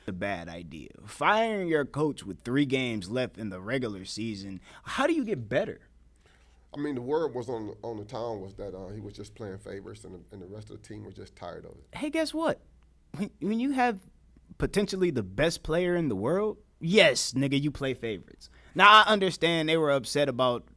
A bad idea. Firing your coach with 3 games left in the regular season. How do you get better? I mean, the word was on the town was that he was just playing favorites, and the rest of the team was just tired of it. Hey, guess what? When you have potentially the best player in the world, yes, nigga, you play favorites. Now I understand they were upset about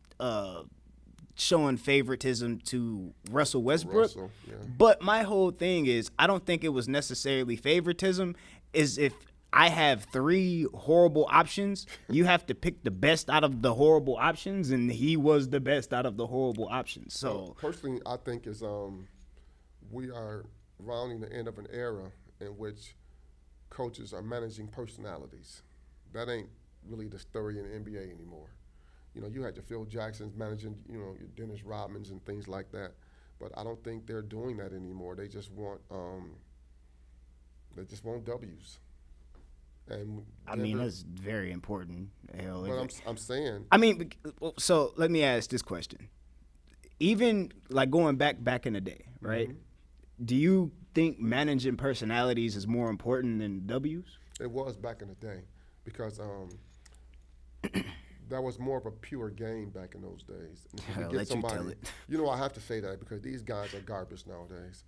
showing favoritism to Russell Westbrook, Russell, yeah. but my whole thing is I don't think it was necessarily favoritism. Is if I have 3 horrible options, you have to pick the best out of the horrible options, and he was the best out of the horrible options. So Personally, I think is we are rounding the end of an era in which coaches are managing personalities. That ain't really the story in the NBA anymore. You know, you had your Phil Jacksons managing, you know, your Dennis Rodmans and things like that. But I don't think they're doing that anymore. They just want W's. And I mean that's very important. Hell, but I'm saying. I mean, so let me ask this question. Even like going back in the day, right? Mm-hmm. Do you think managing personalities is more important than W's? It was back in the day because that was more of a pure game back in those days. And if you I'll get let somebody, you tell it. You know, I have to say that because these guys are garbage nowadays.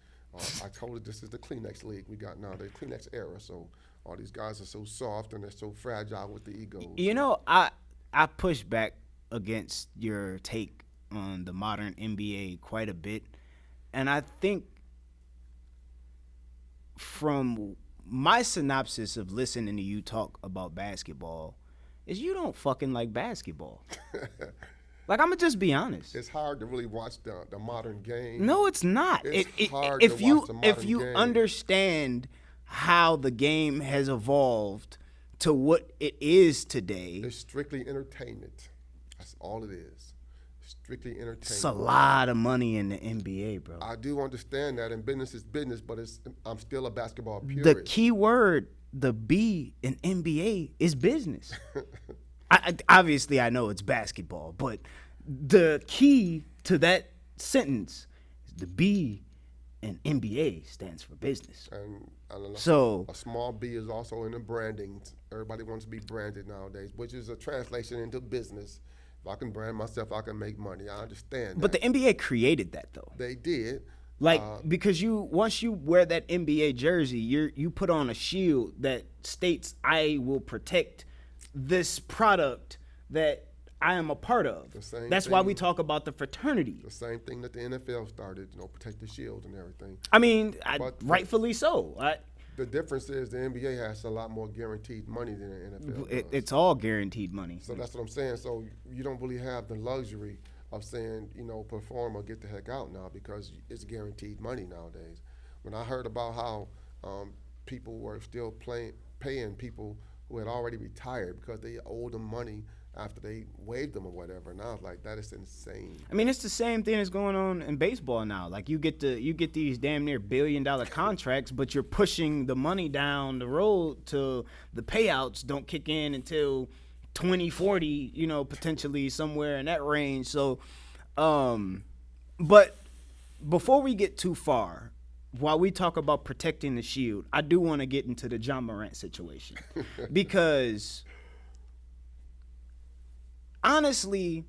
I told you this is the Kleenex league we got now, the Kleenex era. So all these guys are so soft and they're so fragile with the egos. You know, I push back against your take on the modern NBA quite a bit, and I think from my synopsis of listening to you talk about basketball is you don't fucking like basketball. Like, I'm gonna just be honest. It's hard to really watch the modern game. No, it's not. It's hard if to you watch the modern if you game. understand how the game has evolved to what it is today, It's strictly entertainment. That's all it is. Strictly entertainment. it's a lot of money in the NBA, bro. I do understand that, and business is business, but I'm still a basketball purist. The key word, the B in NBA, is business. Obviously, I know it's basketball, but the key to that sentence is the B in NBA stands for business. And So a small B is also in the branding. Everybody wants to be branded nowadays, which is a translation into business. If I can brand myself, I can make money. I understand but that. the NBA created that though. They did. Like because once you wear that NBA jersey, you put on a shield that states I will protect this product that I am a part of. That's why we talk about the fraternity. The same thing that the NFL started, you know, protect the shield and everything. I mean, But rightfully so. The difference is the NBA has a lot more guaranteed money than the NFL does. It's all guaranteed money. So that's what I'm saying. So you don't really have the luxury of saying, you know, perform or get the heck out now because it's guaranteed money nowadays. When I heard about how people were still paying people who had already retired because they owed them money after they waived them or whatever, and I was like, that is insane. I mean, it's the same thing that's going on in baseball now. Like you get these damn near $1 billion contracts, but you're pushing the money down the road till the payouts don't kick in until 2040, you know, potentially somewhere in that range. So, but before we get too far, while we talk about protecting the shield, I do want to get into the John Morant situation because honestly,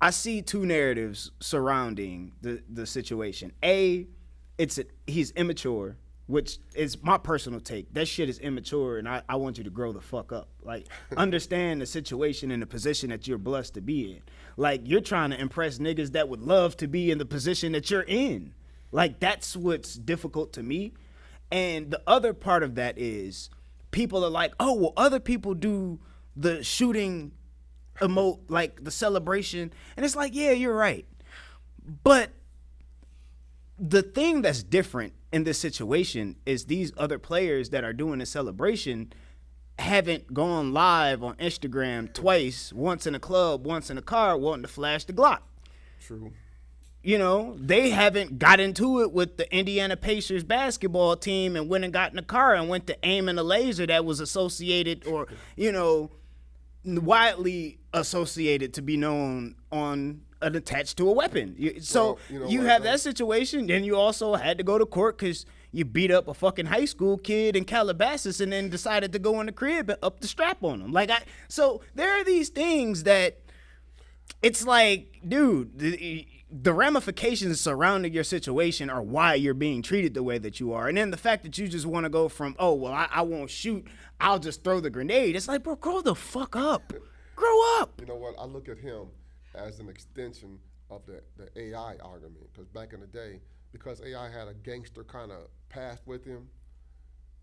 I see 2 narratives surrounding the situation. He's immature, which is my personal take. That shit is immature, and I want you to grow the fuck up. Like, understand the situation and the position that you're blessed to be in. Like, you're trying to impress niggas that would love to be in the position that you're in. Like, that's what's difficult to me. And the other part of that is people are like, oh, well, other people do the shooting emote, like the celebration. And it's like, yeah, you're right. But the thing that's different in this situation is these other players that are doing the celebration haven't gone live on Instagram twice, once in a club, once in a car, wanting to flash the Glock. True. You know, they haven't got into it with the Indiana Pacers basketball team and went and got in the car and went to aiming a laser that was associated or, you know, widely associated to be known on attached to a weapon. So Well, you know you what, have though? that situation. Then you also had to go to court because you beat up a fucking high school kid in Calabasas and then decided to go in the crib and up the strap on him. So there are these things that it's like, dude, the ramifications surrounding your situation are why you're being treated the way that you are. And then the fact that you just want to go from, oh, well, I won't shoot, I'll just throw the grenade. It's like, bro, grow the fuck up. Grow up. You know what? I look at him as an extension of the AI argument. Because back in the day, because AI had a gangster kind of past with him,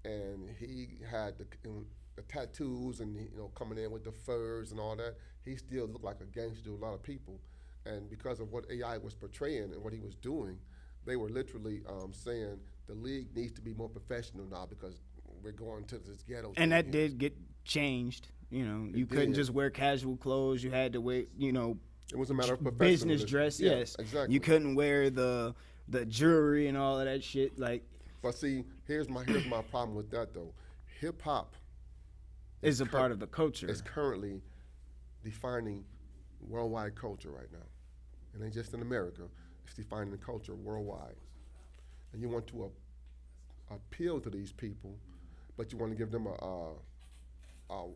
and he had the tattoos and, coming in with the furs and all that, he still looked like a gangster to a lot of people. And because of what AI was portraying and what he was doing, they were literally saying the league needs to be more professional now because we're going to this ghetto. And that did get changed. You couldn't just wear casual clothes. You had to wear, it was a matter of business dress. Yeah, yes, exactly. You couldn't wear the jewelry and all of that shit. But see, here's my problem with that though. Hip hop is a part of the culture. It's currently defining worldwide culture right now. It ain't just in America. It's defining the culture worldwide. And you want to appeal to these people, but you want to give them a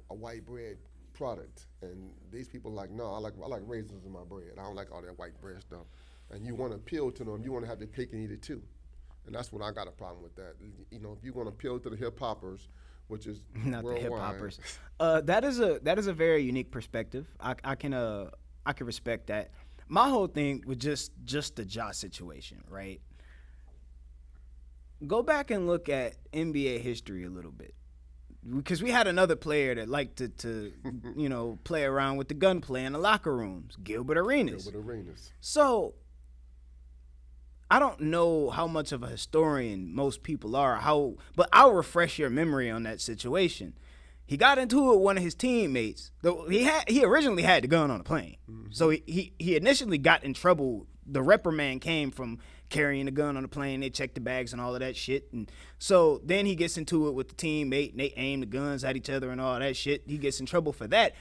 white bread product. And these people are like, no, I like raisins in my bread. I don't like all that white bread stuff. And you want to appeal to them. You want to have the cake and eat it too. And that's what I got a problem with that. If you want to appeal to the hip hoppers, which is not worldwide, the hip hoppers. That is a very unique perspective. I can respect that. My whole thing with just the Ja situation, right? Go back and look at NBA history a little bit, because we had another player that liked to play around with the gunplay in the locker rooms, Gilbert Arenas. So I don't know how much of a historian most people are, but I'll refresh your memory on that situation. He got into it with one of his teammates. Though he originally had the gun on the plane. Mm-hmm. So he initially got in trouble. The reprimand came from carrying the gun on the plane. They checked the bags and all of that shit. And so then he gets into it with the teammate, and they aim the guns at each other and all that shit. He gets in trouble for that.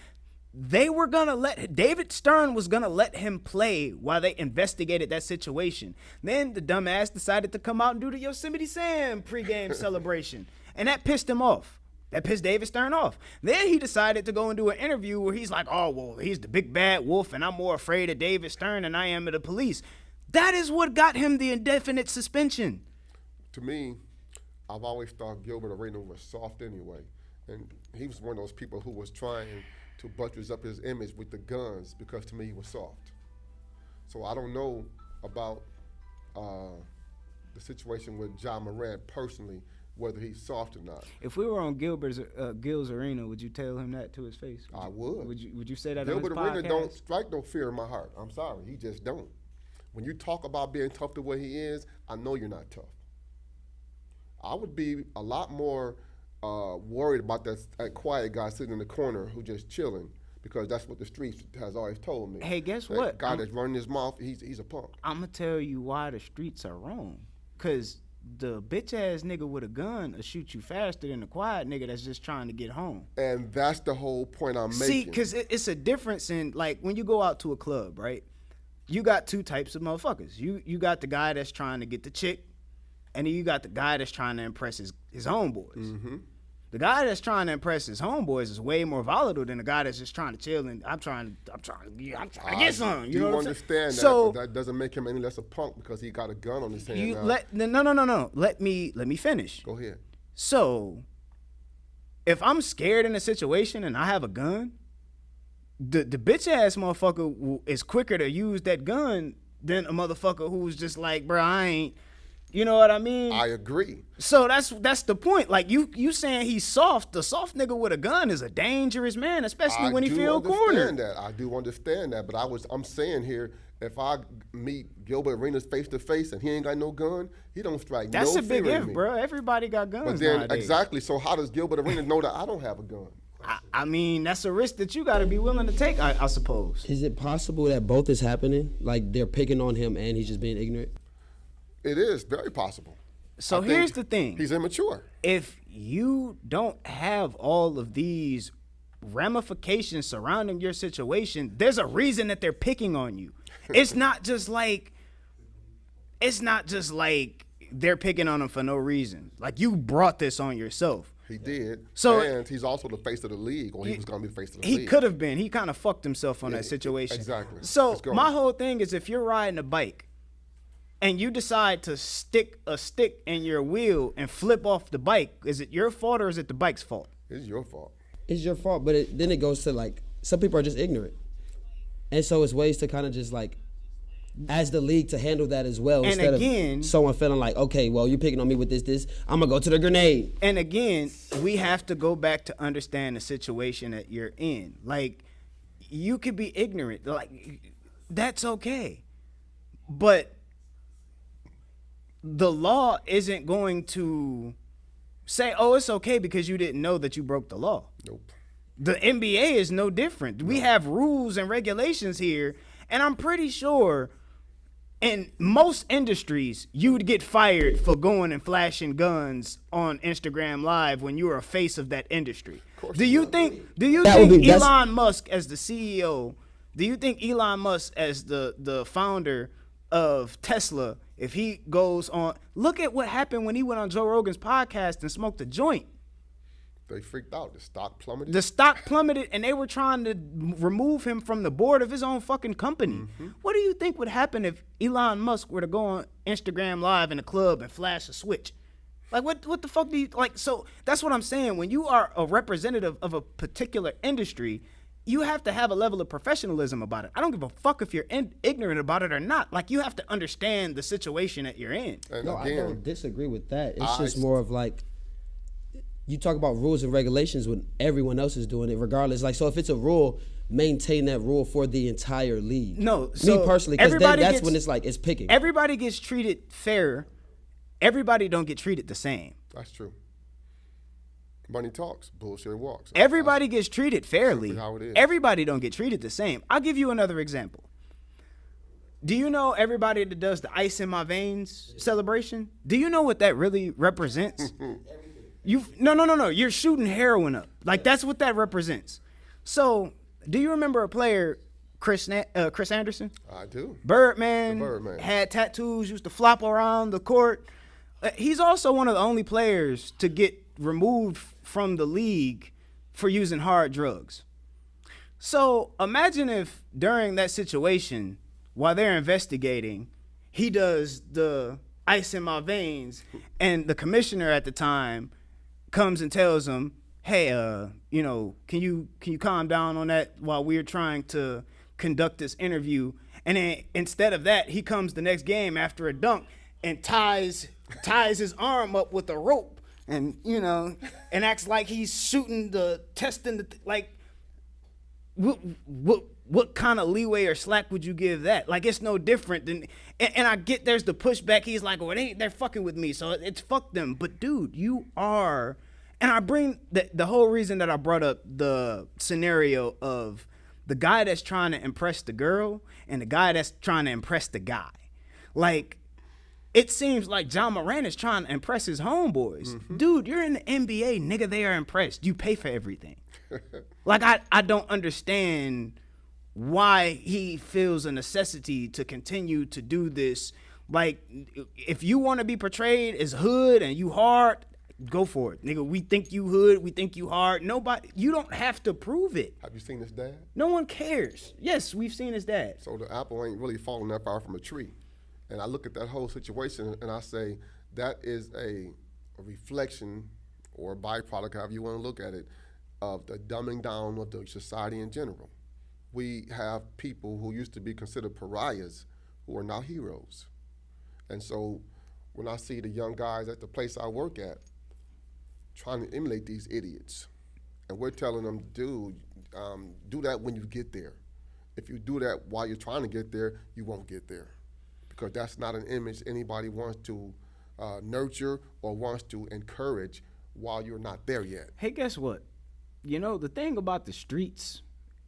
David Stern was gonna let him play while they investigated that situation. Then the dumbass decided to come out and do the Yosemite Sam pregame celebration, and that pissed him off. That pissed David Stern off. Then he decided to go and do an interview where he's like, oh, well, he's the big bad wolf, and I'm more afraid of David Stern than I am of the police. That is what got him the indefinite suspension. To me, I've always thought Gilbert Arenas was soft anyway. And he was one of those people who was trying to buttress up his image with the guns because to me he was soft. So I don't know about the situation with John Morant personally, whether he's soft or not. If we were on Gil's arena, would you tell him that to his face? I would. Would you say that Gilbert on his podcast? Arenas don't strike no fear in my heart. I'm sorry, he just don't. When you talk about being tough the way he is, I know you're not tough. I would be a lot more worried about that quiet guy sitting in the corner who just chilling, because that's what the streets has always told me. Hey, guess that what? Guy that's running his mouth, he's a punk. I'm gonna tell you why the streets are wrong. Cause the bitch ass nigga with a gun will shoot you faster than the quiet nigga that's just trying to get home. And that's the whole point I'm making. See, cause it's a difference in, like, when you go out to a club, right? You got two types of motherfuckers. You got the guy that's trying to get the chick, and then you got the guy that's trying to impress his homeboys. Mm-hmm. The guy that's trying to impress his homeboys is way more volatile than the guy that's just trying to chill and I'm trying to get some. You know what I'm saying? Understand that, but that doesn't make him any less a punk because he got a gun on his hand now. No. Let me finish. Go ahead. So, if I'm scared in a situation and I have a gun, the bitch ass motherfucker is quicker to use that gun than a motherfucker who's just like, bro, I ain't. You know what I mean? I agree. So that's the point. Like you saying he's soft. The soft nigga with a gun is a dangerous man, especially when he feel cornered. I do understand that, but I'm saying here, if I meet Gilbert Arenas face to face and he ain't got no gun, he don't strike that's no a big fear if, in me. bro. Everybody got guns. But then nowadays. exactly. So how does Gilbert Arenas know that I don't have a gun? I mean, that's a risk that you got to be willing to take, I suppose. Is it possible that both is happening? Like they're picking on him and he's just being ignorant? It is very possible. So here's the thing. He's immature. If you don't have all of these ramifications surrounding your situation, there's a reason that they're picking on you. It's not just like they're picking on him for no reason. Like, you brought this on yourself. He did. So- and he's also the face of the league, or he was going to be the face of the He league. could have been. He kind of fucked himself on that situation. exactly. So Let's go. my whole thing is, if you're riding a bike and you decide to stick a stick in your wheel and flip off the bike, is it your fault or is it the bike's fault? It's your fault. It's your fault, but then it goes to like some people are just ignorant, and so it's ways to kind of just like, as the league, to handle that as well. And instead again- of someone feeling like, okay, well, you're picking on me with this, I'm gonna go to the grenade. And again, we have to go back to understand the situation that you're in. Like, you could be ignorant. Like, that's okay. But the law isn't going to say, oh, it's okay because you didn't know that you broke the law. Nope. The NBA is no different. We have rules and regulations here, and I'm pretty sure in most industries you would get fired for going and flashing guns on Instagram Live when you were a face of that industry. Do you think that's- Elon Musk as the CEO, do you think Elon Musk as the founder of Tesla, if he goes on, look at what happened when he went on Joe Rogan's podcast and smoked a joint. They freaked out. The stock plummeted. The stock plummeted, and they were trying to remove him from the board of his own fucking company. Mm-hmm. What do you think would happen if Elon Musk were to go on Instagram Live in a club and flash a switch? Like, what the fuck do you, like, so that's what I'm saying. When you are a representative of a particular industry, you have to have a level of professionalism about it. I don't give a fuck if you're ignorant about it or not. Like, you have to understand the situation that you're in. and No, I again, don't disagree with that. It's I- just more of like, you talk about rules and regulations when everyone else is doing it, regardless. Like, so if it's a rule, maintain that rule for the entire league. No, so me personally, because everybody that's gets- when it's like it's picking. Everybody gets treated fair. Everybody don't get treated the same. that's true. Money talks, bullshit walks. Everybody gets treated fairly. Simply how it is. Everybody don't get treated the same. I'll give you another example. Do you know everybody that does the ice in my veins celebration? Do you know what that really represents? No. You're shooting heroin up. Like, that's what that represents. So, do you remember a player, Chris Anderson? I do. Birdman, The Birdman. had tattoos, used to flop around the court. He's also one of the only players to get removed from the league for using hard drugs. So imagine if during that situation, while they're investigating, he does the ice in my veins, and the commissioner at the time comes and tells him, hey, can you calm down on that while we're trying to conduct this interview? And then instead of that, he comes the next game after a dunk and ties his arm up with a rope, and and acts like he's shooting testing the like. What kind of leeway or slack would you give that? Like, it's no different than, and I get there's the pushback. He's like, well, they're fucking with me, so it's fuck them. But dude, you are, and I bring the whole reason that I brought up the scenario of the guy that's trying to impress the girl and the guy that's trying to impress the guy. Like, it seems like John Moran is trying to impress his homeboys. Mm-hmm. Dude, you're in the NBA, nigga. They are impressed. You pay for everything. Like, I don't understand why he feels a necessity to continue to do this. Like, if you want to be portrayed as hood and you hard, go for it, nigga. We think you hood. We think you hard. You don't have to prove it. Have you seen his dad? No one cares. Yes, we've seen his dad. So the apple ain't really falling that far from a tree. And I look at that whole situation and I say that is a reflection or a byproduct, however you want to look at it, of the dumbing down of the society in general. We have people who used to be considered pariahs who are now heroes. And so when I see the young guys at the place I work at trying to emulate these idiots, and we're telling them, dude, do that when you get there. If you do that while you're trying to get there, you won't get there. Because that's not an image anybody wants to nurture or wants to encourage while you're not there yet. Hey, guess what? The thing about the streets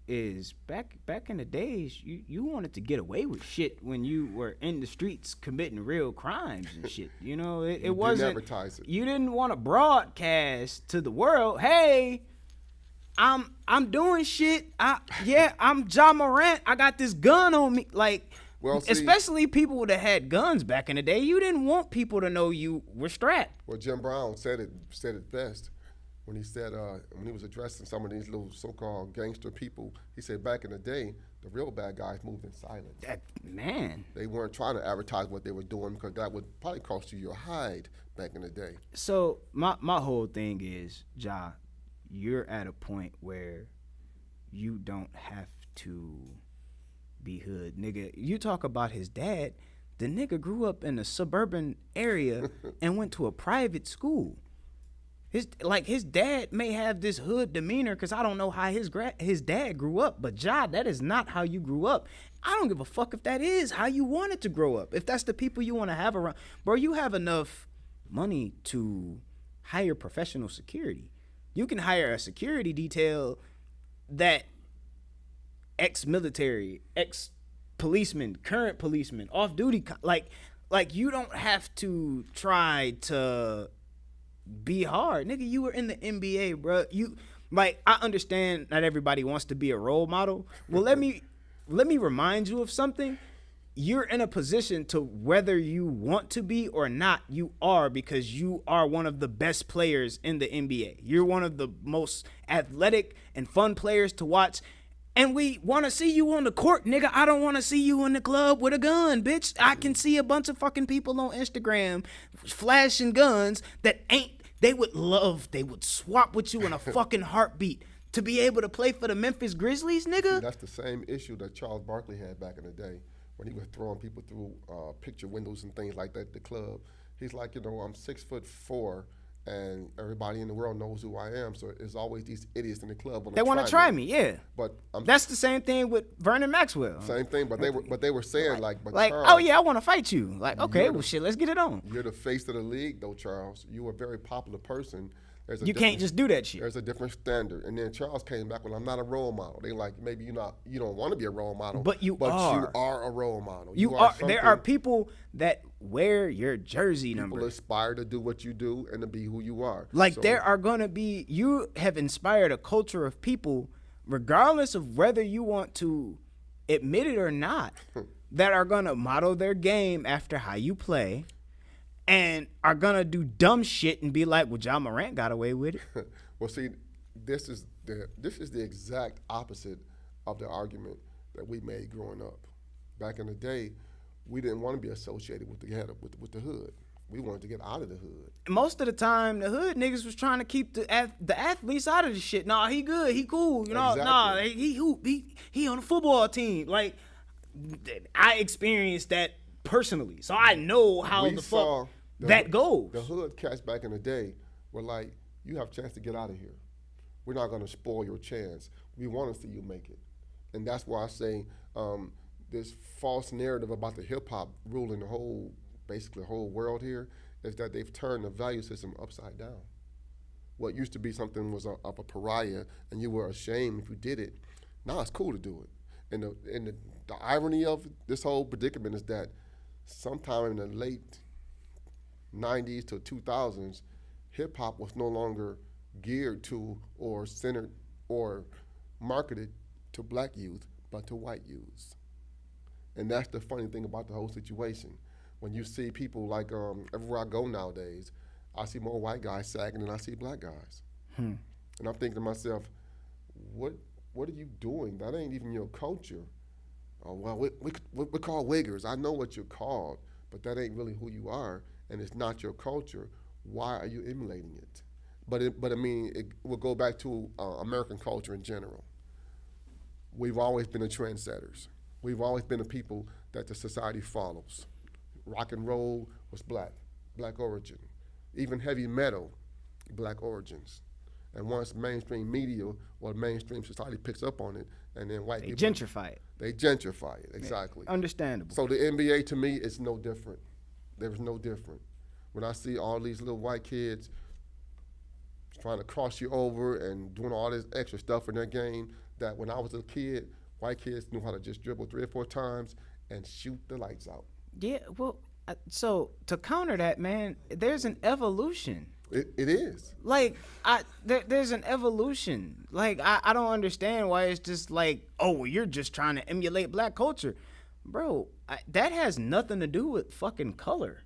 is back in the days, you wanted to get away with shit when you were in the streets committing real crimes and shit. It wasn't advertise it. You didn't want to broadcast to the world, hey, I'm doing shit. I'm John Morant. I got this gun on me. Like Well, see, Especially people that had guns back in the day. You didn't want people to know you were strapped. well, Jim Brown said it best when he said when he was addressing some of these little so-called gangster people. He said back in the day, the real bad guys moved in silence. Man. They weren't trying to advertise what they were doing because that would probably cost you your hide back in the day. So my whole thing is, Ja, you're at a point where you don't have to be hood. Nigga, you talk about his dad. The nigga grew up in a suburban area and went to a private school. His dad may have this hood demeanor because I don't know how his dad grew up, but Ja, that is not how you grew up. I don't give a fuck if that is how you wanted to grow up. If that's the people you want to have around, bro, you have enough money to hire professional security. You can hire a security detail that ex-military, ex-policeman, current policeman, off-duty, like you don't have to try to be hard. Nigga, you were in the NBA, bro. I understand not everybody wants to be a role model. Well, let me remind you of something. You're in a position to, whether you want to be or not, you are, because you are one of the best players in the NBA. You're one of the most athletic and fun players to watch. And we want to see you on the court, nigga. I don't want to see you in the club with a gun, bitch. I can see a bunch of fucking people on Instagram flashing guns that they would swap with you in a fucking heartbeat to be able to play for the Memphis Grizzlies, nigga. See, that's the same issue that Charles Barkley had back in the day when he was throwing people through picture windows and things like that at the club. He's like, I'm 6'4", and everybody in the world knows who I am. So there's always these idiots in the club. They want to try me, yeah. But that's the same thing with Vernon Maxwell. Same thing, but they were saying like, Charles, oh yeah, I want to fight you. Like, okay, well shit, let's get it on. You're the face of the league, though, Charles. You a very popular person. You can't just do that shit. There's a different standard. And then Charles came back, well, I'm not a role model. They like, maybe you don't want to be a role model. But you are a role model. You are. There are people that wear your jersey number. People aspire to do what you do and to be who you are. Like, there are going to be, you have inspired a culture of people, regardless of whether you want to admit it or not, that are going to model their game after how you play. And are gonna do dumb shit and be like, well, John Morant got away with it. Well, see, this is the exact opposite of the argument that we made growing up. Back in the day, we didn't want to be associated with the hood. We wanted to get out of the hood. Most of the time, the hood niggas was trying to keep the athletes out of the shit. Nah, he good, he cool, you know. Exactly. Nah, he on the football team. Like, I experienced that personally, so I know how that goes. The hood cats back in the day were like, you have a chance to get out of here. We're not going to spoil your chance. We want to see you make it. And that's why I say this false narrative about the hip-hop ruling the whole world here is that they've turned the value system upside down. What used to be something was of a pariah and you were ashamed if you did it, now it's cool to do it. And the irony of this whole predicament is that sometime in the late 90s to 2000s, hip-hop was no longer geared to or centered or marketed to black youth, but to white youths. And that's the funny thing about the whole situation. When you see people like, everywhere I go nowadays, I see more white guys sagging than I see black guys. And I'm thinking to myself, what are you doing? That ain't even your culture. Oh, well, we're called wiggers. I know what you're called, but that ain't really who you are, and it's not your culture. Why are you emulating it? But I mean, it will go back to American culture in general. We've always been the trendsetters. We've always been the people that the society follows. Rock and roll was black origin. Even heavy metal, black origins. And once mainstream media or mainstream society picks up on it, and then white people gentrify it. They gentrify it, exactly. Yeah, understandable. So the NBA to me is no different. There's no different. When I see all these little white kids trying to cross you over and doing all this extra stuff in their game, that when I was a kid, white kids knew how to just dribble 3 or 4 times and shoot the lights out. Yeah, well, so to counter that, man, there's an evolution. It is. Like, there's an evolution. Like, I don't understand why it's just like, oh, well, you're just trying to emulate black culture. Bro, that has nothing to do with fucking color.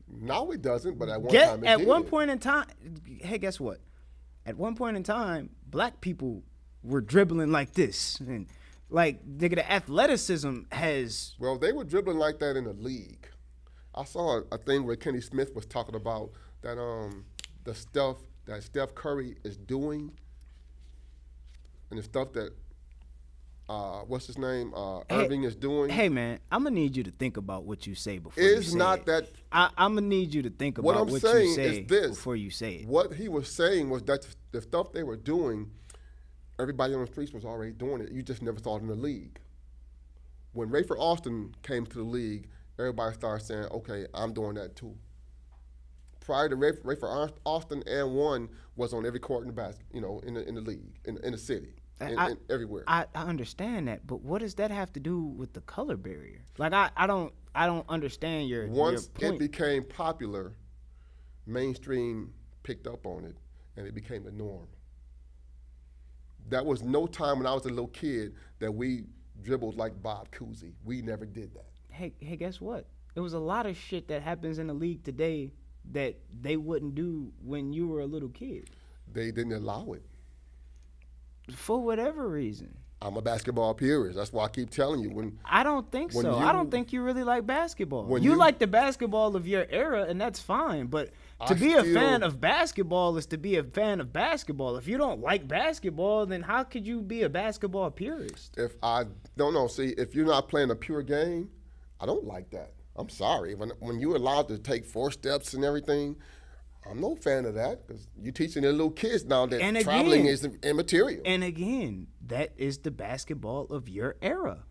Now it doesn't, but at one time it At did. one point in time, hey, guess what? At one point in time, black people were dribbling like this, and like nigga, the athleticism has. Well, they were dribbling like that in the league. I saw a thing where Kenny Smith was talking about that the stuff that Steph Curry is doing, and the stuff that what's his name Irving is doing. Hey man, I'm gonna need you to think about what you say before It's you say not it. that. I'm gonna need you to think What about I'm what saying you say is this: before you say it. What he was saying was that the stuff they were doing, everybody on the streets was already doing it. You just never saw it in the league. When Rayford Austin came to the league, everybody started saying, "Okay, I'm doing that too." Prior to Rayford Austin and one was on every court in the in the league, in the city, and everywhere. I understand that, but what does that have to do with the color barrier? Like I don't understand your Once your it point. became popular, mainstream picked up on it, and it became the norm. That was no time when I was a little kid that we dribbled like Bob Cousy. We never did that. Hey, guess what? There was a lot of shit that happens in the league today that they wouldn't do when you were a little kid. They didn't allow it. For whatever reason. I'm a basketball purist. That's why I keep telling you. When I don't think When so. you- I don't think you really like basketball. When You you- like the basketball of your era, and that's fine. But to I be a still- fan of basketball is to be a fan of basketball. If you don't like basketball, then how could you be a basketball purist? if I don't know, see, if you're not playing a pure game, I don't like that. I'm sorry. When you're allowed to take 4 steps and everything, I'm no fan of that because you're teaching the little kids now that And traveling again- is immaterial. And again, that is the basketball of your era.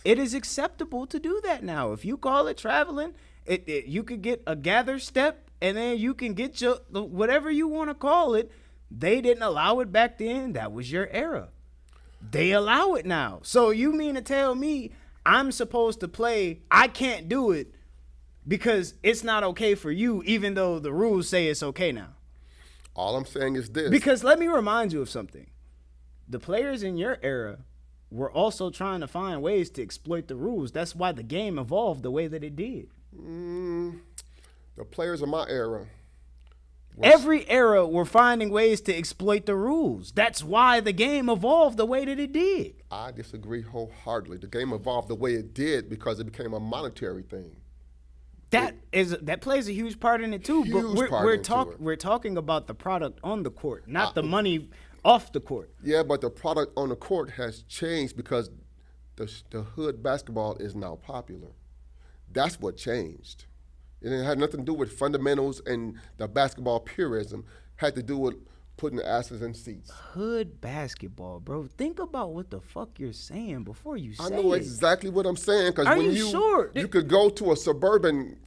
It is acceptable to do that now. If you call it traveling, you could get a gather step, and then you can get your whatever you want to call it. They didn't allow it back then. That was your era. They allow it now. So you mean to tell me I'm supposed to play? I can't do it because it's not okay for you, even though the rules say it's okay now. All I'm saying is this. Because let me remind you of something. The players in your era were also trying to find ways to exploit the rules. That's why the game evolved the way that it did. The players of my era, Every era were finding ways to exploit the rules. That's why the game evolved the way that it did. I disagree wholeheartedly. The game evolved the way it did because it became a monetary thing. That plays a huge part in it too. Huge But part into it. we're talking about the product on the court, not the money off the court. Yeah, but the product on the court has changed because the hood basketball is now popular. That's what changed. It had nothing to do with fundamentals and the basketball purism. It had to do with putting the asses in seats. Hood basketball, bro. Think about what the fuck you're saying before you say I know it. exactly what I'm saying because Are when you sure? you could go to a suburban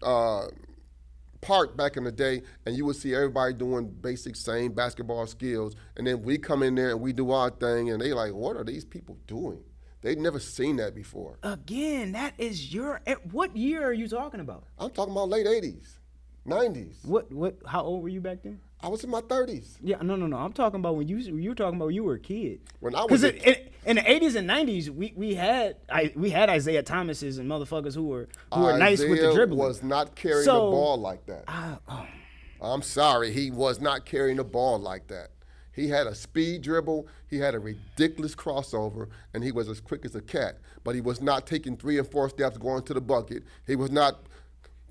park back in the day and you would see everybody doing basic same basketball skills, and then we come in there and we do our thing, and they like, what are these people doing? They'd never seen that before. Again, that is your. What year are you talking about? I'm talking about late 80s, 90s. What? How old were you back then? I was in my 30s. Yeah, no. I'm talking about when you were talking about when you were a kid. When I was in the 80s and 90s, we had Isaiah Thomases and motherfuckers who were nice with the Isaiah dribbling. was not carrying So- the ball like that. I'm sorry, he was not carrying the ball like that. He had a speed dribble, he had a ridiculous crossover, and he was as quick as a cat. But he was not taking 3 and 4 steps going to the bucket. He was not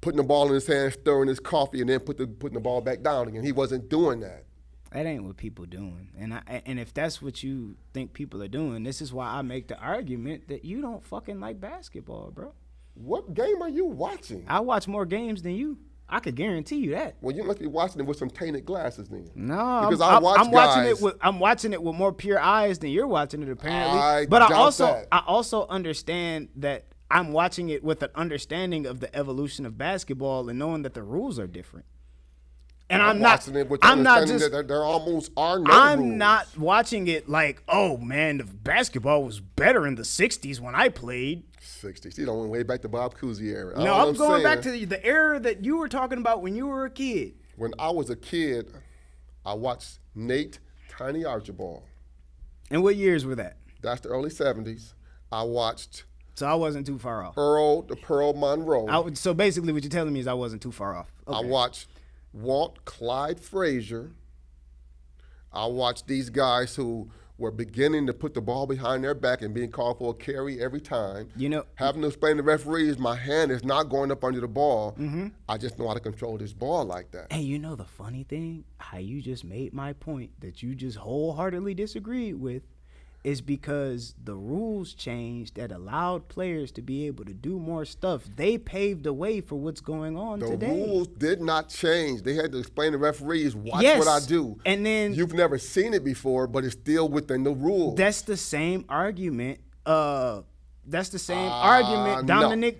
putting the ball in his hand, stirring his coffee, and then putting the ball back down again. He wasn't doing that. That ain't what people doing. And if that's what you think people are doing, this is why I make the argument that you don't fucking like basketball, bro. What game are you watching? I watch more games than you. I could guarantee you that. Well, you must be watching it with some tainted glasses then. No, because I'm watching watching it with more pure eyes than you're watching it apparently. I but I doubt that. also understand that I'm watching it with an understanding of the evolution of basketball and knowing that the rules are different. And I'm not watching it with the I'm not understanding just that there almost are no I'm rules. not watching it like, oh man, the basketball was better in the 60s when I played. 60s. You don't went way back to Bob Cousy era. No, All I'm going back saying, to the era that you were talking about when you were a kid. when I was a kid, I watched Nate Tiny Archibald. And what years were that? That's the early 70s. I watched So I wasn't too far off. The Pearl Monroe. So basically what you're telling me is I wasn't too far off. Okay. I watched Walt Clyde Frazier. I watched these guys who were beginning to put the ball behind their back and being called for a carry every time. Having to explain to referees, my hand is not going up under the ball. Mm-hmm. I just know how to control this ball like that. And you know the funny thing, how you just made my point that you just wholeheartedly disagreed with, is because the rules changed that allowed players to be able to do more stuff. They paved the way for what's going on today. The rules did not change. They had to explain to referees, watch what I do. And then you've never seen it before, but it's still within the rules. That's the same argument. Dominic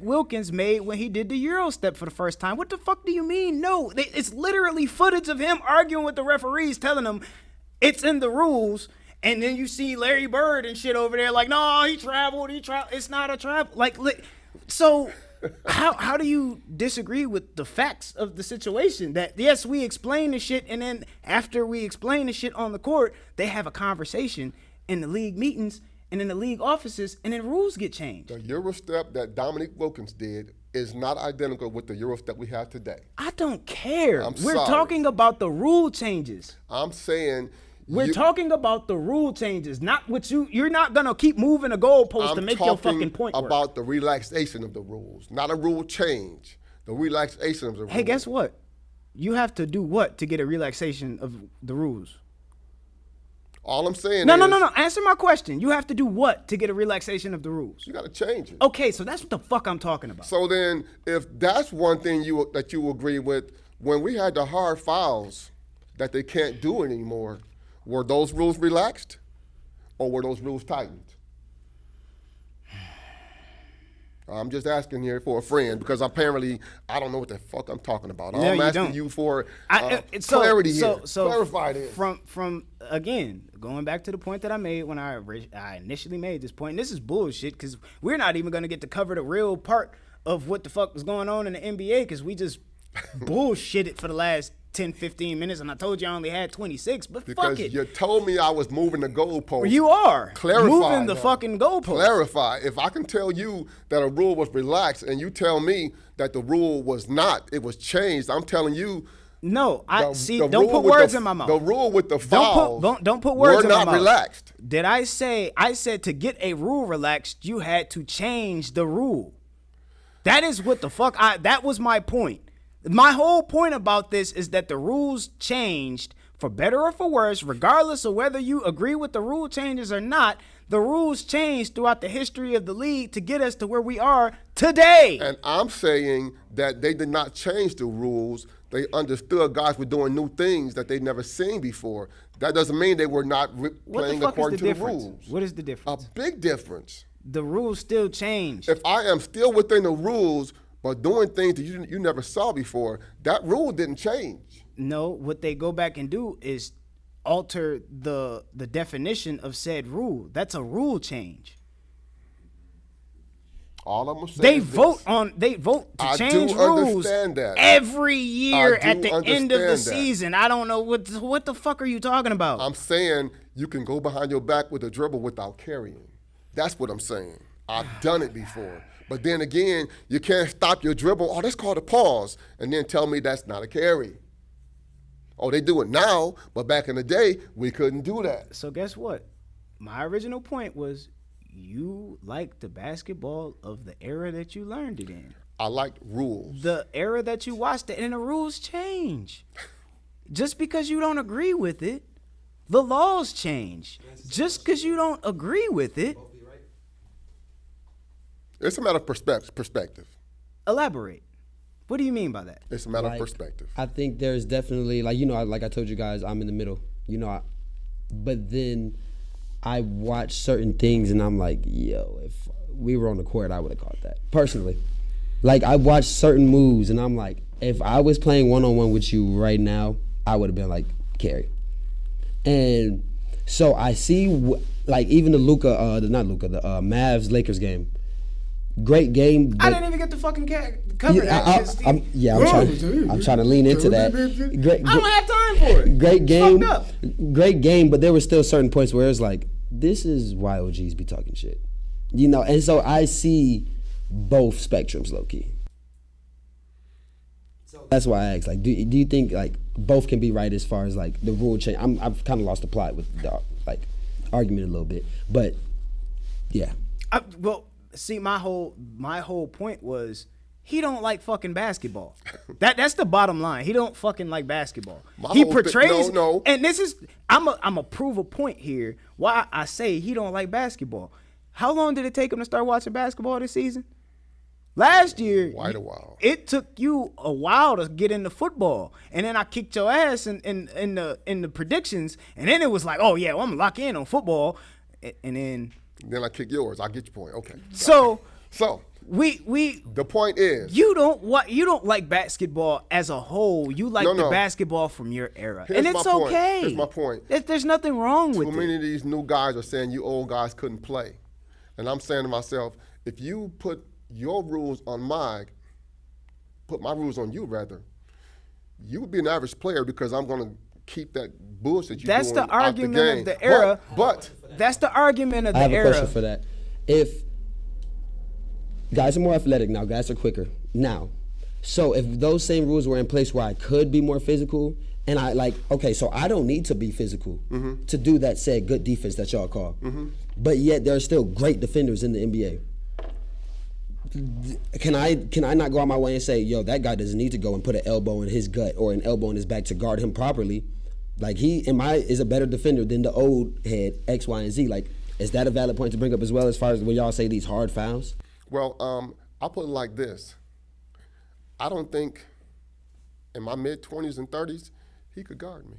Wilkins made when he did the Euro step for the first time. What the fuck do you mean? No, it's literally footage of him arguing with the referees, telling them it's in the rules. And then you see Larry Bird and shit over there like, no, he traveled. It's not a travel. So how do you disagree with the facts of the situation? That, yes, we explain the shit, and then after we explain the shit on the court, they have a conversation in the league meetings and in the league offices, and then rules get changed. The Euro step that Dominic Wilkins did is not identical with the Euro step we have today. I don't care. We're sorry. talking about the rule changes. I'm saying... We're talking about the rule changes, not what you're not going to keep moving a goalpost to make your fucking point work. About the relaxation of the rules, not a rule change. The relaxation of the rules. Hey, guess what? You have to do what to get a relaxation of the rules? All I'm saying is... No. Answer my question. You have to do what to get a relaxation of the rules? You got to change it. Okay, so that's what the fuck I'm talking about. So then, if that's one thing that you agree with, when we had the hard fouls that they can't do anymore, were those rules relaxed, or were those rules tightened? I'm just asking here for a friend, because apparently I don't know what the fuck I'm talking about. I'm asking you for clarity here. Clarify this. From again, going back to the point that I made when I initially made this point, and this is bullshit, because we're not even going to get to cover the real part of what the fuck was going on in the NBA, because we just bullshitted for the last 10, 15 minutes, and I told you I only had 26, but fuck it. Because you told me I was moving the goalpost. You are. Clarify moving the fucking goalpost. Clarify. If I can tell you that a rule was relaxed and you tell me that the rule was not, it was changed, I'm telling you. No, don't put words in my mouth. The rule with the fouls don't put words in my mouth. Were not relaxed. Did I say to get a rule relaxed, you had to change the rule. That is what the fuck that was my point. My whole point about this is that the rules changed for better or for worse, regardless of whether you agree with the rule changes or not. The rules changed throughout the history of the league to get us to where we are today. And I'm saying that they did not change the rules. They understood guys were doing new things that they'd never seen before. That doesn't mean they were not playing according to the rules. What is the difference? A big difference. The rules still change. If I am still within the rules, but doing things that you never saw before, that rule didn't change. No, what they go back and do is alter the definition of said rule. That's a rule change. All I'm saying they vote to change rules every year at the end of the season. I don't know what the fuck are you talking about? I'm saying you can go behind your back with a dribble without carrying. That's what I'm saying. I've done it before. But then again, you can't stop your dribble. Oh, that's called a pause. And then tell me that's not a carry. Oh, they do it now, but back in the day, we couldn't do that. So guess what? My original point was you liked the basketball of the era that you learned it in. I liked rules. The era that you watched it, and the rules change. Just because you don't agree with it, the laws change. Just because you don't agree with it. It's a matter of perspective. Elaborate. What do you mean by that? It's a matter of perspective. I think there's definitely, like I told you guys, I'm in the middle, but then I watch certain things and I'm like, yo, if we were on the court, I would have caught that. Personally. Like, I watch certain moves and I'm like, if I was playing one-on-one with you right now, I would have been like, carry. And so I see, even the the Mavs-Lakers game. Great game. I didn't even get to fucking cover that. I'm trying to lean into that. I don't have time for it. Great game, but there were still certain points where it's like, this is why OGs be talking shit. You know, and so I see both spectrums, low key. So that's why I asked, like, do you think like both can be right as far as like the rule change? I've kind of lost the plot with the like argument a little bit, but yeah. Well, see, my whole point was he don't like fucking basketball. That's the bottom line. He don't fucking like basketball. He portrays no. And this is I'm a prove a point here why I say he don't like basketball. How long did it take him to start watching basketball this season? Last year, quite a while. It took you a while to get into football, and then I kicked your ass in the predictions, and then it was like, oh yeah, well, I'm gonna lock in on football, and then I kick yours. I get your point. Okay. So we the point is you don't like basketball as a whole. You like the basketball from your era, and it's okay. Here's my point. There's nothing wrong with it. Too many of these new guys are saying you old guys couldn't play, and I'm saying to myself, if you put your rules on put my rules on you rather, you would be an average player because I'm going to keep that bullshit you doing That's the argument out the game. of the era. But that's the argument of the era. I have a question for that. If guys are more athletic now, guys are quicker now. So if those same rules were in place where I could be more physical, and I like, okay, so I don't need to be physical to do that said good defense that y'all call. But yet there are still great defenders in the NBA. Can I not go out my way and say, yo, that guy doesn't need to go and put an elbow in his gut or an elbow in his back to guard him properly? Like is a better defender than the old head X, Y, and Z. Like, is that a valid point to bring up as well as far as when y'all say these hard fouls? Well, I'll put it like this. I don't think in my mid-20s and 30s he could guard me.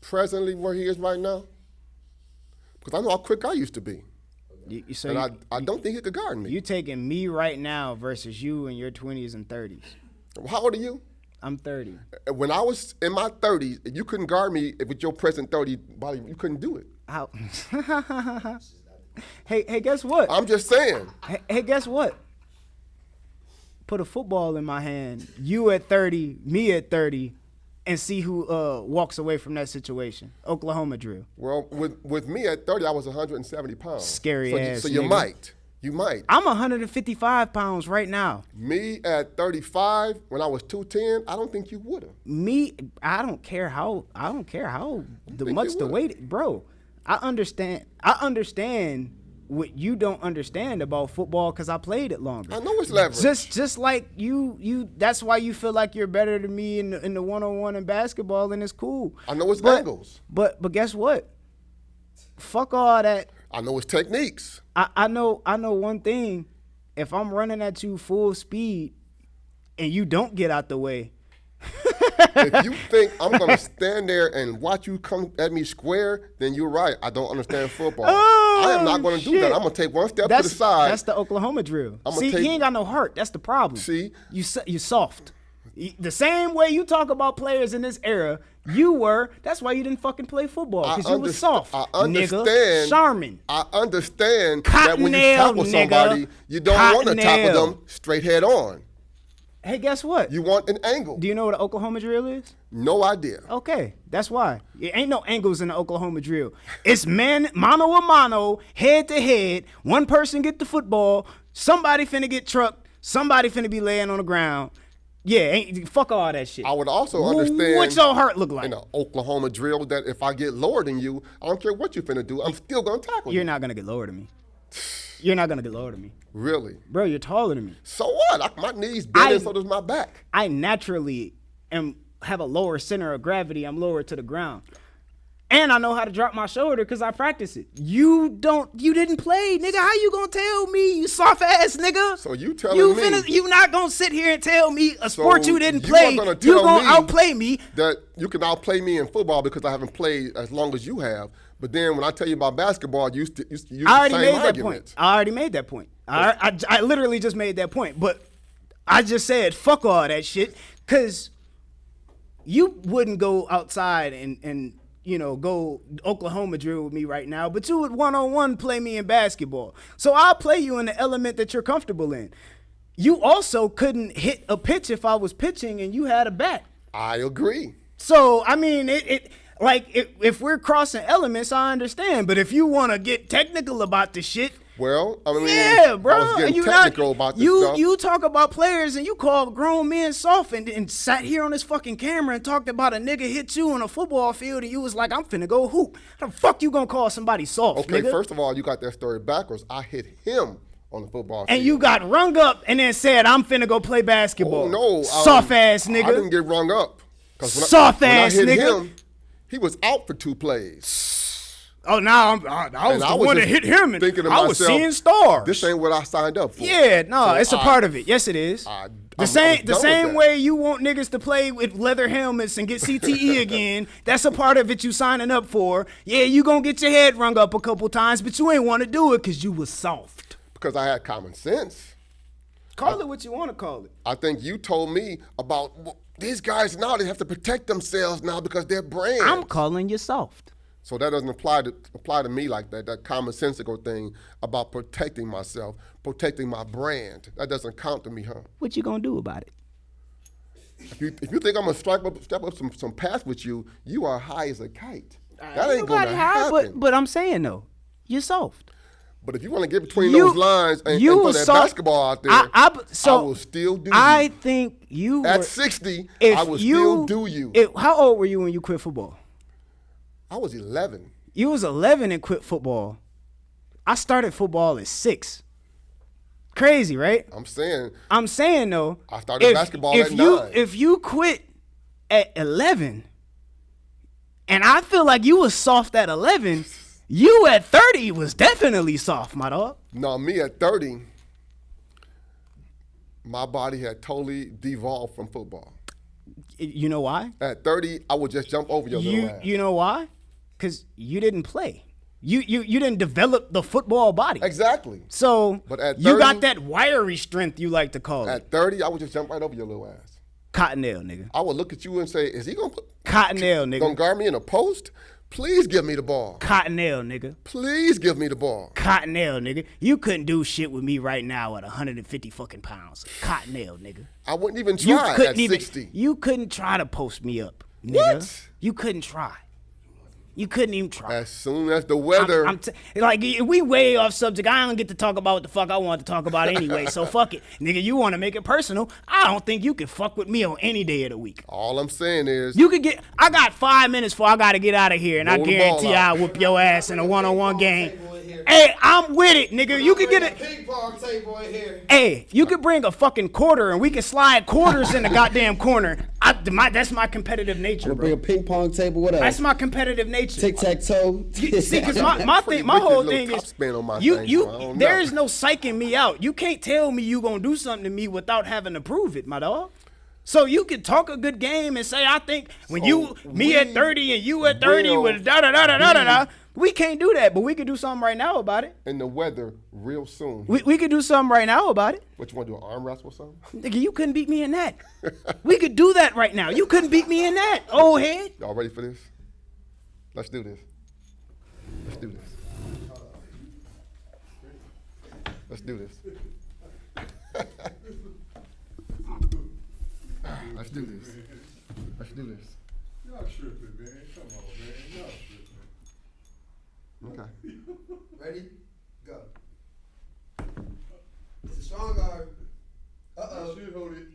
Presently where he is right now, because I know how quick I used to be. I don't think he could guard me. You taking me right now versus you in your 20s and 30s. How old are you? I'm 30. When I was in my 30s, you couldn't guard me with your present 30 body. You couldn't do it. How? Hey, guess what? I'm just saying. Hey, guess what? Put a football in my hand. You at 30, me at 30. And see who walks away from that situation. Oklahoma drill. Well, with me at 30, I was 170 pounds. Scary ass. So you might. I'm 155 pounds right now. Me at 35, when I was 210, I don't think you would have. Me, I don't care how much the weight, bro. I understand what you don't understand about football because I played it longer. I know it's leverage. Just like you. That's why you feel like you're better than me in the one-on-one in basketball, and it's cool. I know it's angles. But guess what? Fuck all that. I know it's techniques. I know one thing. If I'm running at you full speed, and you don't get out the way. If you think I'm going to stand there and watch you come at me square, then you're right. I don't understand football. I am not going to do that. I'm going to take one step to the side. That's the Oklahoma drill. See, he ain't got no heart. That's the problem. See? You soft. The same way you talk about players in this era, you were. That's why you didn't fucking play football, because you was soft. I understand. Nigga. Charmin. I understand that when you tackle somebody, you don't want to tackle them straight head on. Hey, guess what? You want an angle. Do you know what an Oklahoma drill is? No idea. Okay, that's why. It ain't no angles in the Oklahoma drill. It's mano a mano, head to head. One person get the football. Somebody finna get trucked. Somebody finna be laying on the ground. Yeah, fuck all that shit. I would also understand what your heart look like in an Oklahoma drill that if I get lower than you, I don't care what you finna do, I'm still gonna tackle you. You're not gonna get lower than me. You're not gonna get lower than me. Really? Bro, you're taller than me. So what? My knees bend and so does my back. I naturally have a lower center of gravity. I'm lower to the ground. And I know how to drop my shoulder because I practice it. You didn't play, nigga. How you gonna tell me, you soft ass nigga? So you telling me you not gonna sit here and tell me a sport you didn't play, you gonna outplay me. That you can outplay me in football because I haven't played as long as you have. But then when I tell you about basketball, you use the same arguments. I already made that point. I literally just made that point. But I just said, fuck all that shit. Because you wouldn't go outside and go Oklahoma drill with me right now. But you would one-on-one play me in basketball. So I'll play you in the element that you're comfortable in. You also couldn't hit a pitch if I was pitching and you had a bat. I agree. So, I mean, Like, if we're crossing elements, I understand. But if you want to get technical about the shit, Well, I mean, yeah, bro. I was getting technical about this stuff. You talk about players and you call grown men soft and sat here on this fucking camera and talked about a nigga hit you on a football field and you was like, I'm finna go hoop. How the fuck you gonna call somebody soft, Okay, nigga? first of all, you got that story backwards. I hit him on the football field. And you got rung up and then said, I'm finna go play basketball. Oh, no. Soft ass nigga. I didn't get rung up. Soft ass when I hit nigga. him, he was out for 2 plays. Oh, now I was the one that hit him and thinking to I was myself, seeing stars. This ain't what I signed up for. Yeah, no, So it's a part of it. Yes, it is. I The was same done with that. way you want niggas to play with leather helmets and get CTE again, that's a part of it you signing up for. Yeah, you gonna get your head rung up a couple times, but you ain't want to do it because you was soft. Because I had common sense. Call it what you want to call it. I think you told me about these guys now, they have to protect themselves now because they're brands. I'm calling you soft. So that doesn't apply to me like that. That commonsensical thing about protecting myself, protecting my brand. That doesn't count to me, huh? What you gonna do about it? If you think I'm gonna step up some path with you, you are high as a kite. That ain't Nobody gonna high, happen. but I'm saying though, you're soft. But if you want to get between those lines and throw that basketball out there, I will still do I you. think you At were, 60, if I will you, still do you. How old were you when you quit football? I was 11. You was 11 and quit football. I started football at 6. Crazy, right? I'm saying though. I started basketball at 9. If you quit at 11, and I feel like you was soft at 11, you at 30 was definitely soft, my dog. No, me at 30, my body had totally devolved from football. You know why? At 30, I would just jump over your little ass. You know why? Because you didn't play. You didn't develop the football body. Exactly. So But at you 30 got that wiry strength you like to call it. At 30, I would just jump right over your little ass. Cottonelle, nigga. I would look at you and say, is he going to Cottonelle, nigga. guard me in a post? Please give me the ball. Cottonelle, nigga. Please give me the ball. Cottonelle, nigga. You couldn't do shit with me right now at 150 fucking pounds. Cottonelle, nigga. I wouldn't even You try couldn't at even. 60. You couldn't try to post me up, nigga. What? You couldn't try. You couldn't even try. As soon as the weather... Like, we way off subject. I don't get to talk about what the fuck I want to talk about anyway. So fuck it, nigga. You want to make it personal? I don't think you can fuck with me on any day of the week. all I'm saying is... You could get. I got 5 minutes before I gotta get out of here, and I Roll the guarantee ball out. I'll whoop your ass in a one-on-one game. Hey, I'm with it, nigga. You could get it. Ping pong table in here. Hey, you could bring a fucking quarter, and we can slide quarters in the goddamn corner. That's my competitive nature, Bring a bro. ping pong table. What else? That's my competitive nature. Tic tac toe. See, because my Pretty whole wicked thing little is top spin on my thing, so I don't there know. is no psyching me out. You can't tell me you gonna do something to me without having to prove it, my dog. So you can talk a good game and say, I think when me at 30 and you at 30 will with da da da da da da da. We can't do that, but we could do something right now about it. In the weather real soon. We could do something right now about it. What, you want to do, an arm wrestle or something? Nigga, you couldn't beat me in that. We could do that right now. You couldn't beat me in that, old head. Y'all ready for this? Let's do this. Let's do this. Let's do this. Let's do this. Let's do this. Y'all tripping, man. Come on, man. Y'all tripping. Okay. Ready? Go. It's a strong arm. Uh-oh.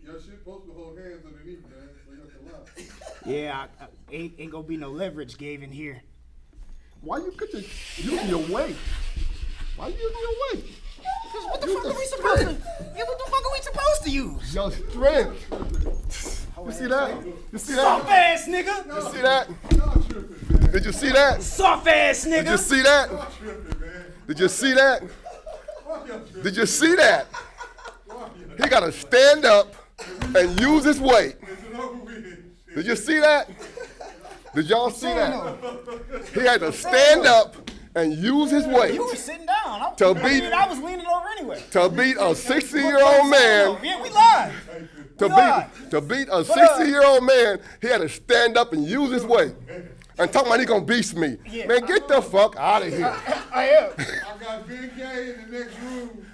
Y'all should supposed to hold hands underneath, man, so y'all can laugh. Yeah, ain't gonna be no leverage gave in here. Why you using your weight? Why you using your weight? What the fuck are we supposed to? Yeah, what the fuck are we supposed to use? Your strength. You see that? You see Soft that? ass nigga. You see that? Y'all tripping, man. Did you see that? Soft ass Did you nigga. see that? Y'all tripping, man. Did you see that? Why y'all tripping? Did you see that? Why y'all He got to stand up and use his weight. Is it over with? Did you see that? Did y'all see that? He had to stand up and use his weight You were sitting down. To beat- I was leaning over anyway. to beat a 60-year-old man. Yeah, we live. To beat a 60-year-old man, he had to stand up and use his weight. And talking about he gonna beast me. Yeah. Man, get the fuck out of here. I am. I got Big Gay in the next room.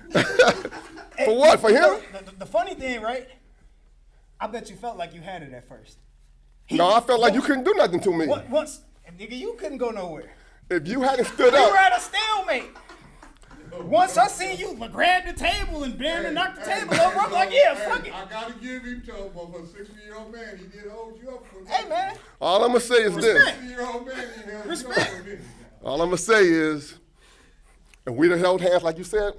For what? For him? The funny thing, right? I bet you felt like you had it at first. No, I felt like you couldn't do nothing to me. Once And nigga, you couldn't go nowhere. If you hadn't stood We up, were at a stalemate. Once I seen you grab the table and bend and knock the table over, I'm like, yeah, fuck it. I gotta give him to him, but for a 60-year-old man, he did hold you up for me. Hey, man. all I'm gonna say is this. Respect. 60-year-old man, he held you Respect. up for me. All I'm gonna say is, if we'd have held hands like you said,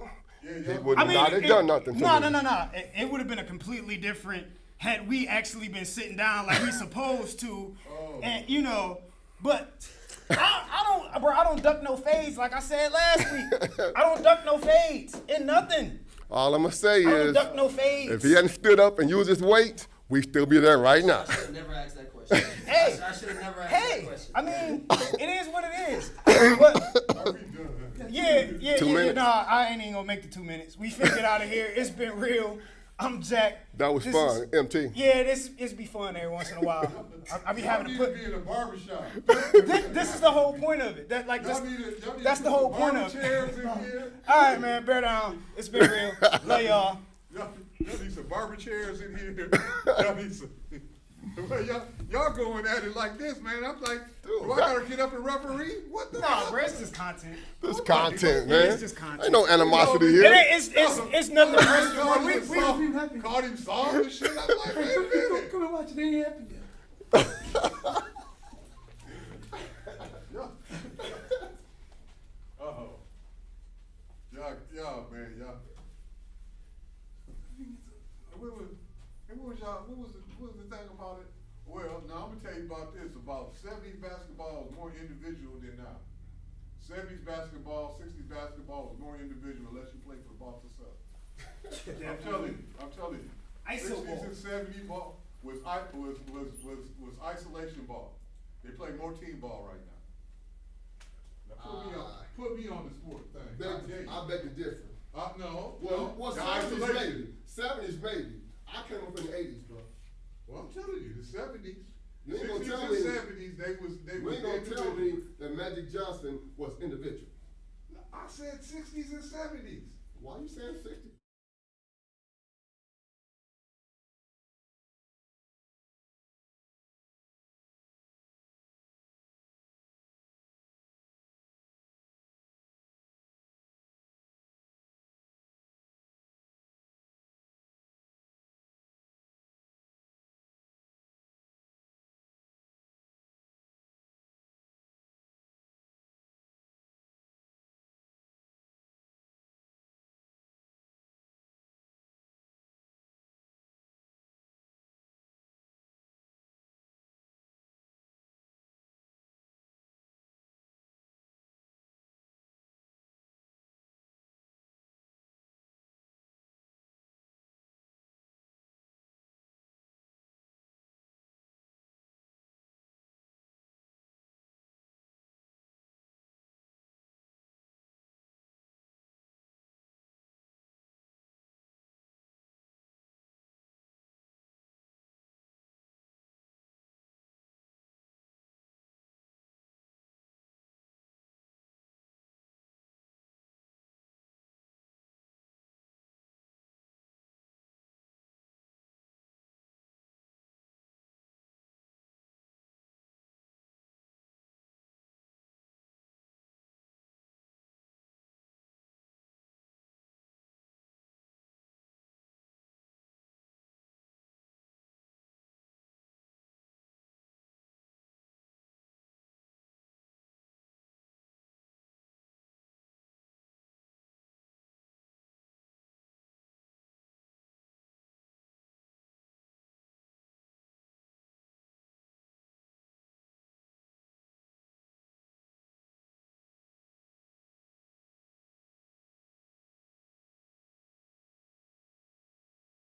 Yeah, he would I mean, not have done nothing to no, me. no. It would have been a completely different had we actually been sitting down like we supposed to, and you know. But I don't duck no fades like I said last week. I don't duck no fades in nothing. All I'm gonna say I don't is, duck no fades. if he hadn't stood up and used his weight, we'd still be there right now. I should have never asked that question. Hey, I should have never asked that hey, question. I mean, it is what it is. But yeah. 2 minutes. Nah, I ain't even gonna make the 2 minutes. We finna get out of here. It's been real. I'm Jack. That was This fun, is- MT. Yeah, it's be fun every once in a while. I be having to Y'all put. need to be in a barbershop. This is the whole point of it. That like this. Y'all need That's to the put whole some point barber of it. chairs in here. All right, man. Bear down. It's been real. Love y'all. Y'all need some barber chairs in here. Y'all need some. Well, y'all going at it like this, man. I'm like, do I gotta get up and referee? What the Nah, hell? bro, it's just content. This content, Yeah, man. it's just content. Ain't no animosity It here. ain't, it's nothing personal. Called We- him we- soft, called him soft and shit. I'm like, wait a minute. Come and watch it. Ain't happened yet. Uh-oh. Y'all, man, y'all. What was the thing about it? Well, now I'm gonna tell you about this. About 70s basketball is more individual than now. 70s basketball, 60s basketball is more individual unless you play for the Boston Celtics. I'm telling you. ISO 60s ball. and 70s ball was isolation ball. They play more team ball right now. Now put me on the sport thing. I beg to differ. No. Well, the 70s isolation. maybe. 70s maybe. I came up in the 80s, bro. Well, I'm telling you, the 70s. You ain't gonna 60s tell and me- 70s, they was You ain't gonna tell individual. me that Magic Johnson was individual. I said 60s and 70s. Why you saying 60?